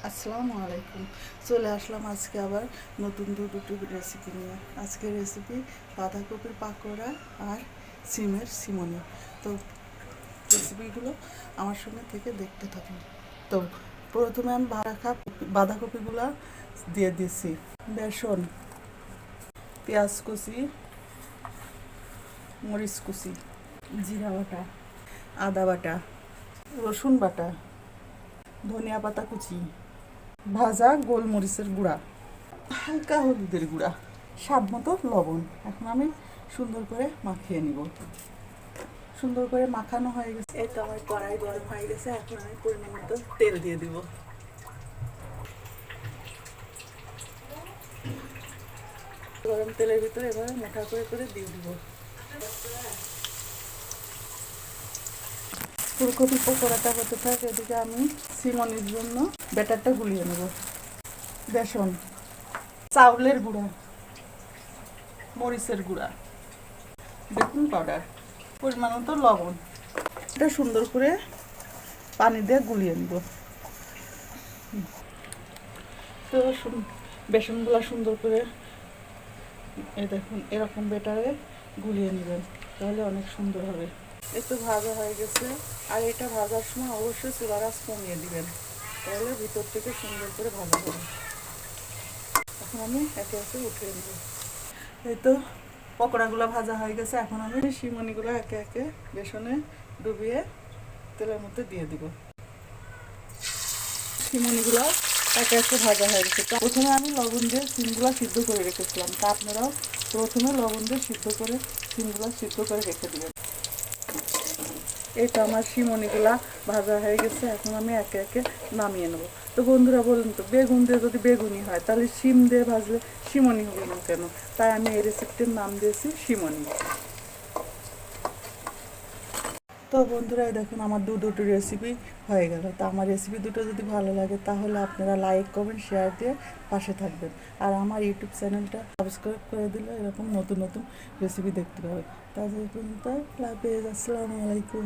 আসসালামু আলাইকুম। চলে আসলাম আজকে আবার নতুন দুটো রেসিপি নিয়ে। আজকের রেসিপি বাঁধাকপির পাকোড়া আর সিমের সিমনি। তো রেসিপিগুলো আমার সঙ্গে থেকে দেখতে থাকুন। তো প্রথমে আমি রাখা বাঁধাকপিগুলো দিয়ে দিচ্ছি, বেসন, পেঁয়াজ কুচি, মরিচ কুচি, জিরা বাটা, আদা বাটা, রসুন বাটা, ধনিয়া পাতা কুচি, ভাজা গোলমরিচের গুঁড়া, হালকা হলুদের গুঁড়া, স্বাদ মতো লবণ। এখন আমি সুন্দর করে মাখিয়ে নিব। সুন্দর করে মাখানো হয়ে গেছে। এই তো আমার কড়াই গরম হয়ে গেছে। এখন আমি পরিমাণ মতো তেল দিয়ে দিব। গরম তেলের ভিতরে এভাবে মোটা করে করে দিয়ে দিব। ফুলকপি পকোড়াটা হতে থাকে, এদিকে আমি সিমনির জন্য ব্যাটারটা গুলিয়ে নেব। বেসন, চাউলের গুঁড়া, মরিচের গুঁড়া, বেকিং পাউডার, পরিমাণ মতো লবণ। এটা সুন্দর করে পানি দিয়ে গুলিয়ে নিব। তো বেসনগুলো সুন্দর করে এই দেখুন এরকম বেটারে গুলিয়ে নেবেন, তাহলে অনেক সুন্দর হবে। একটু ভাজা হয়ে গেছে। আর এটা ভাজার সময় অবশ্যই চুলার আঁচ কমিয়ে দিবেন, তাহলে ভিতর থেকে সুন্দর করে ভাজা হবে। এখন আমি একে একে উঠিয়ে নেব। এই তো পকোড়াগুলো ভাজা হয়ে গেছে। এখন আমি সিমনিগুলো একে একে বেসনে ডুবিয়ে তেলের মধ্যে দিয়ে দিব। সিমনিগুলো একে একে ভাজা হয়ে গেছে। তো প্রথমে আমি লবণ দিয়ে সিমগুলো সিদ্ধ করে রেখেছিলাম, তা আপনারাও প্রথমে লবণ দিয়ে সিদ্ধ করে সিমগুলো সিদ্ধ করে রেখে দেবেন। এই তো আমার সিমনিগুলা ভাজা হয়ে গেছে। এখন আমি একে একে নামিয়ে নেবো। তো বন্ধুরা বলুন তো, বেগুন দিয়ে যদি বেগুনি হয়, তাহলে সিম দিয়ে ভাজলে সিমনি হবে না কেন? তাই আমি এই রেসিপিটির নাম দিয়েছি সিমনি। তো বন্ধুরা, এই দেখুন আমার দুটো রেসিপি হয়ে গেল। তো আমার রেসিপি দুটো যদি ভালো লাগে, তাহলে আপনারা লাইক কমেন্ট শেয়ার দিয়ে পাশে থাকবেন। আর আমার ইউটিউব চ্যানেলটা সাবস্ক্রাইব করে দিলে এরকম নতুন নতুন রেসিপি দেখতে পাবেন। তাদের পর্যন্ত লাভ পেয়ে। আসসালামু আলাইকুম।